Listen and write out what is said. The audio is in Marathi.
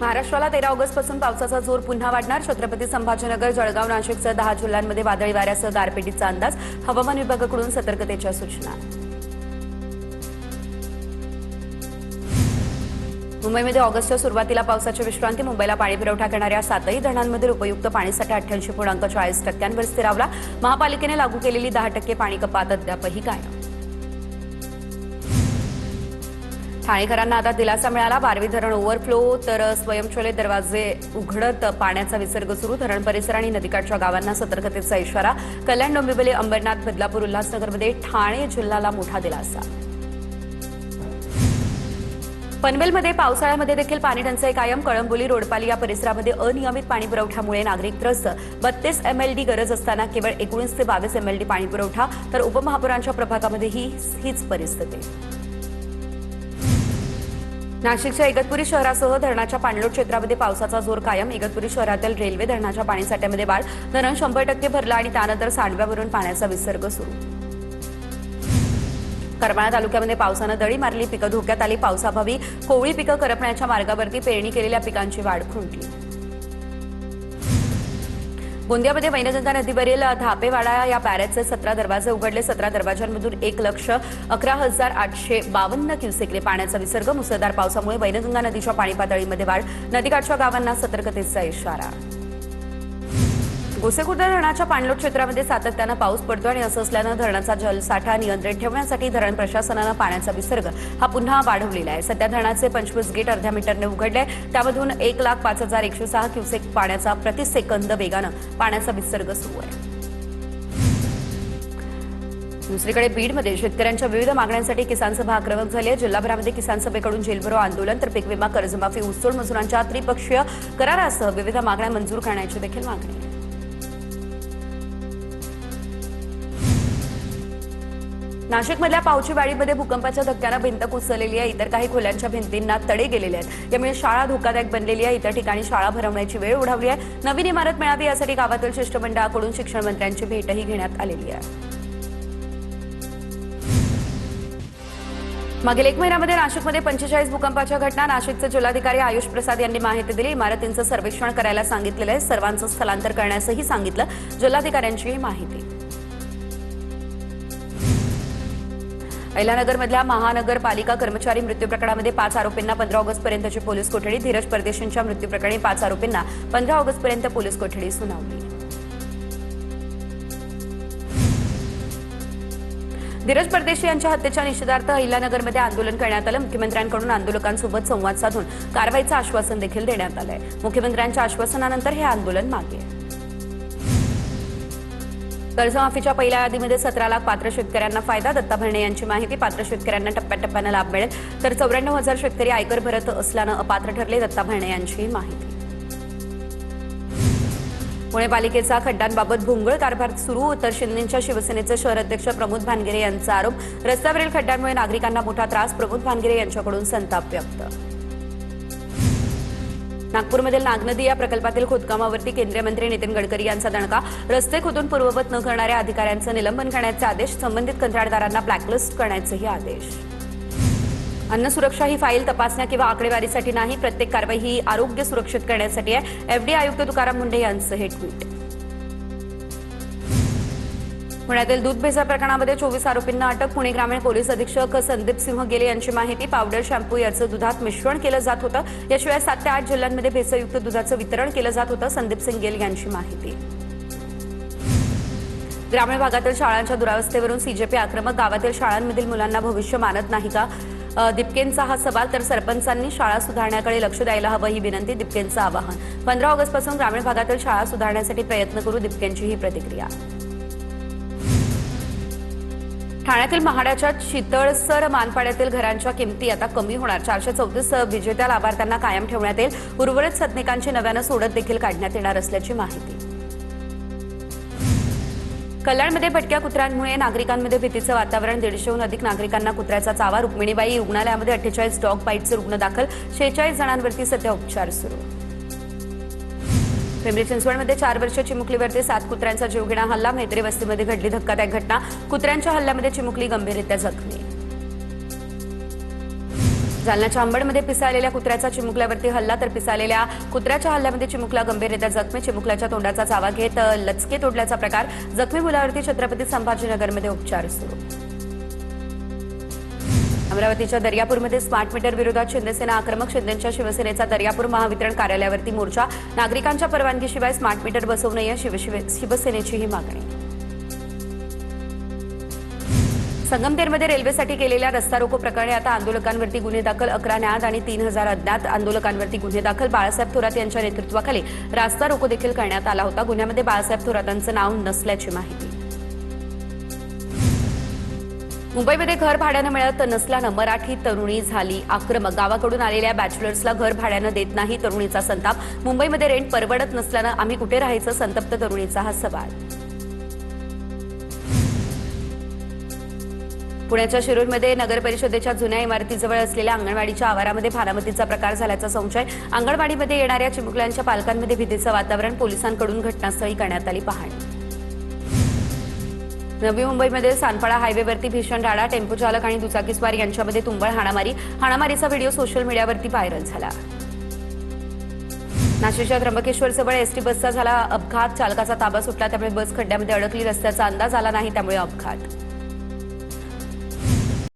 महाराष्ट्राला 13 ऑगस्टपासून पावसाचा जोर पुन्हा वाढणार. छत्रपती संभाजीनगर, जळगाव, नाशिकसह 10 जिल्ह्यांमध्ये वादळी वाऱ्यासह गारपिटीचा अंदाज. हवामान विभागाकडून सतर्कतेच्या सूचना. मुंबईमध्ये ऑगस्टच्या सुरुवातीला पावसाची विश्रांती. मुंबईला पाणी पुरवठा करणाऱ्या 7ही धरणांमधील उपयुक्त पाणीसाठा 88.40% स्थिरावला. महापालिकेने लागू केलेली 10% पाणी कपात अद्यापही कायम. ठाणेकरांना आता दिलासा मिळाला. बारवी धरण ओव्हरफ्लो तर स्वयंचलित दरवाजे उघडत पाण्याचा विसर्ग सुरू. धरण परिसर आणि नदीकाठच्या गावांना सतर्कतेचा इशारा. कल्याण, डोंबिवली, अंबरनाथ, बदलापूर, उल्हासनगरमध्ये ठाणे जिल्ह्याला मोठा दिलासा. पनवेलमध्ये पावसाळ्यामध्ये देखील पाणी टंचाई कायम. कळंबोली, रोडपाली या परिसरामध्ये अनियमित पाणी पुरवठ्यामुळे नागरिक त्रस्त. 32 MLD गरज असताना केवळ 19 ते 22 MLD पाणी पुरवठा. तर उपमहापौरांच्या प्रभागामध्ये हीच परिस्थिती. नाशिकच्या इगतपुरी शहरासह धरणाच्या पाणलोट क्षेत्रामध्ये पावसाचा जोर कायम. इगतपुरी शहरातील रेल्वे धरणाच्या पाणीसाठ्यामध्ये वाढ. धरण 100% भरलं आणि त्यानंतर सांडव्यावरून पाण्याचा विसर्ग सुरू. करमाळा तालुक्यामध्ये पावसानं दडी मारली. पिकं धोक्यात आली. पावसाअभावी कोवळी पिकं करपण्याच्या मार्गावरती. पेरणी केलेल्या पिकांची वाढ खुंटली. गोंदियामध्ये वैनगंगा नदीवरील धापेवाडा या बॅरेजचे 17 दरवाजे उघडले. 17 दरवाजांमधून 1,11,852 क्युसेकने पाण्याचा विसर्ग. मुसळधार पावसामुळे वैनगंगा नदीच्या पाणी पातळीमध्ये वाढ. नदीकाठच्या गावांना सतर्कतेचा इशारा. गोसेखुर्द धरणाच्या पाणलोट क्षेत्रामध्ये सातत्यानं पाऊस पडतो आणि असं असल्यानं धरणाचा जलसाठा नियंत्रित ठेवण्यासाठी धरण प्रशासनानं पाण्याचा विसर्ग हा पुन्हा वाढवलेला आहे. सध्या धरणाचे 25 गेट अर्ध्या मीटरने उघडले. त्यामधून 1,05,106 क्युसेक पाण्याचा प्रतिसेकंद वेगानं पाण्याचा विसर्ग सुरू आहे. दुसरीकडे बीडमध्ये शेतकऱ्यांच्या विविध मागण्यांसाठी किसान सभा आक्रमक झाली आहे. जिल्हाभरामध्ये किसान सभेकडून जेलभरो आंदोलन तर पीक विमा, कर्जमाफी, ऊसतोड मजुरांच्या त्रिपक्षीय करारासह विविध मागण्या मंजूर करण्याची देखील मागणी आहे. नाशिकमधल्या पावचीवाडीमध्ये भूकंपाच्या धक्क्यानं भिंत कोसळलेली आहे. इतर काही खोल्यांच्या भिंतींना तडे गेलेले आहेत. यामुळे शाळा धोकादायक बनलेली आहे. इतर ठिकाणी शाळा भरवण्याची वेळ ओढावली आहे. नवीन इमारत मिळावी यासाठी गावातील शिष्टमंडळाकडून शिक्षण मंत्र्यांची भेटही घेण्यात आलेली आहे. मागील 1 महिन्यामध्ये नाशिकमध्ये 45 भूकंपाच्या घटना. नाशिकचे जिल्हाधिकारी आयुष प्रसाद यांनी माहिती दिली. इमारतींचं सर्वेक्षण करायला सांगितलेलं आहे. सर्वांचं स्थलांतर करण्यासही सांगितलं. जिल्हाधिकाऱ्यांची ही माहिती. अहिल्यानगरमधल्या महानगरपालिका कर्मचारी मृत्यू प्रकरणामध्ये 5 आरोपींना 15 ऑगस्टपर्यंतची पोलीस कोठडी. धीरज परदेशींच्या मृत्यू प्रकरणी 5 आरोपींना 15 ऑगस्टपर्यंत पोलीस कोठडी सुनावली. धीरज परदेशी यांच्या हत्येच्या निषेधार्थ अहिल्यानगरमध्ये आंदोलन करण्यात आलं. मुख्यमंत्र्यांकडून आंदोलकांसोबत संवाद साधून कारवाईचं आश्वासन देखील देण्यात आलंय. मुख्यमंत्र्यांच्या आश्वासनानंतर हे आंदोलन मागे. कर्जमाफीच्या पहिल्या यादीमध्ये 17 लाख पात्र शेतकऱ्यांना फायदा. दत्ता भरणे यांची माहिती. पात्र शेतकऱ्यांना टप्प्याटप्प्यानं लाभ मिळेल. तर 94,000 शेतकरी आयकर भरत असल्यानं अपात्र ठरले. दत्ता भरणे यांची माहिती. पुणे पालिकेचा खड्ड्यांबाबत भोंगळ कारभार सुरू. तर शिंदेच्या शिवसेनेचे शहर अध्यक्ष प्रमोद भानगिरे यांचा आरोप. रस्त्यावरील खड्ड्यांमुळे नागरिकांना मोठा त्रास. प्रमोद भानगिरे यांच्याकडून संताप व्यक्त. नागपूरमधील नागनदी या प्रकल्पातील खोदकामावरती केंद्रीय मंत्री नितीन गडकरी यांचा दणका. रस्ते खोदून पूर्ववत न करणाऱ्या अधिकाऱ्यांचं निलंबन करण्याचे आदेश. संबंधित कंत्राटदारांना ब्लॅकलिस्ट करण्याचेही आदेश. अन्न सुरक्षा ही फाईल तपासण्या किंवा आकडेवारीसाठी नाही. प्रत्येक कारवाई ही आरोग्य सुरक्षित करण्यासाठी आहे. FDA आयुक्त तुकाराम मुंढे यांचं हे ट्विट. पुण्यातील दूध भेसळ प्रकरणामध्ये 24 आरोपींना अटक. पुणे ग्रामीण पोलीस अधीक्षक संदीप सिंह गेले यांची माहिती. पावडर, शॅम्पू याचं दुधात मिश्रण केलं जात होतं. याशिवाय 7 ते 8 जिल्ह्यांमध्ये भेसळयुक्त दुधाचं वितरण केलं जात होतं. संदीप सिंह गेल यांची माहिती. ग्रामीण भागातील शाळांच्या दुरावस्थेवरून CJP आक्रमक. गावातील शाळांमधील मुलांना भविष्य मानत नाही का? दिपकेंचा हा सवाल. तर सरपंचांनी शाळा सुधारण्याकडे लक्ष द्यायला हवं ही विनंती. दिपकेंचं आवाहन. 15 ऑगस्टपासून ग्रामीण भागातील शाळा सुधारण्यासाठी प्रयत्न करू. दिपकेंची ही प्रतिक्रिया. ठाण्यातील महाडाच्या चितळसर मानपाड्यातील घरांच्या किमती आता कमी होणार. 434 विजेत्या लाभार्थ्यांना कायम ठेवण्यात येईल. उर्वरित सदनिकांची नव्यानं सोडत देखील काढण्यात येणार असल्याची माहिती. कल्याणमध्ये भटक्या कुत्र्यांमुळे नागरिकांमध्ये भीतीचं वातावरण. 150हून अधिक नागरिकांना कुत्र्याचा चावा. रुक्मिणीबाई रुग्णालयामध्ये 48 डॉग बाईटचे रुग्ण दाखल. 46 जणांवरती सध्या उपचार सुरू. पिंपरी चिंचवडमध्ये 4 वर्षीय चिमुकलीवरती 7 कुत्र्यांचा जीवघेणा हल्ला. मैत्री वस्तीमध्ये घडली धक्कादायक घटना. कुत्र्यांच्या हल्ल्यामध्ये चिमुकली गंभीररित्या जखमी. जालन्याच्या अंबडमध्ये पिसाळलेल्या कुत्र्याचा चिमुकल्यावरती हल्ला तर पिसाळलेल्या कुत्र्याच्या हल्ल्यामध्ये चिमुकला गंभीररित्या जखमी. चिमुकल्याच्या तोंडाचा चावा घेत लचके तोडल्याचा प्रकार. जखमी मुलावरती छत्रपती संभाजीनगरमध्ये उपचार सुरू. अमरावतीच्या दर्यापूरमध्ये स्मार्ट मीटर विरोधात शिंदेसेना आक्रमक. शिंदेच्या शिवसेनेचा दर्यापूर महावितरण कार्यालयावरती मोर्चा. नागरिकांच्या परवानगीशिवाय स्मार्ट मीटर बसवू नये शिवसेनेची ही मागणी. संगमनेरमध्ये रेल्वेसाठी केलेल्या रस्ता रोको प्रकरणी आता आंदोलकांवरती गुन्हे दाखल. 11 न्यायाध आणि 3000 अज्ञात आंदोलकांवरती गुन्हे दाखल. बाळासाहेब थोरात यांच्या नेतृत्वाखाली रास्ता रोको देखील करण्यात आला होता. गुन्ह्यामध्ये बाळासाहेब थोरातांचं नाव नसल्याची माहिती. मुंबईमध्ये घर भाड्यानं मिळत नसल्यानं मराठी तरुणी झाली आक्रमक. गावाकडून आलेल्या बॅचलर्सला घर भाड्यानं देत नाही तरुणीचा संताप. मुंबईमध्ये रेंट परवडत नसल्यानं आम्ही कुठे राहायचं, संतप्त तरुणीचा हा सवाल. पुण्याच्या शिरूरमध्ये नगर परिषदेच्या जुन्या इमारतीजवळ असलेल्या अंगणवाडीच्या आवारामध्ये भारामतीचा प्रकार झाल्याचा संशय. अंगणवाडीमध्ये येणाऱ्या चिमुकल्यांच्या पालकांमध्ये भीतीचं वातावरण. पोलिसांकडून घटनास्थळी करण्यात आली पाहणी. नवी मुंबईमध्ये सानपाडा हायवेवरती भीषण राडा. टेम्पो चालक आणि दुचाकीस्वार यांच्यामध्ये तुंबळ हाणामारी. हाणामारीचा व्हिडिओ सोशल मीडियावरती व्हायरल झाला. नाशिकच्या त्र्यंबकेश्वरजवळ एसटी बसचा झाला अपघात. चालकाचा ताबा सुटला त्यामुळे बस खड्ड्यामध्ये अडकली. रस्त्याचा अंदाज आला नाही त्यामुळे अपघात.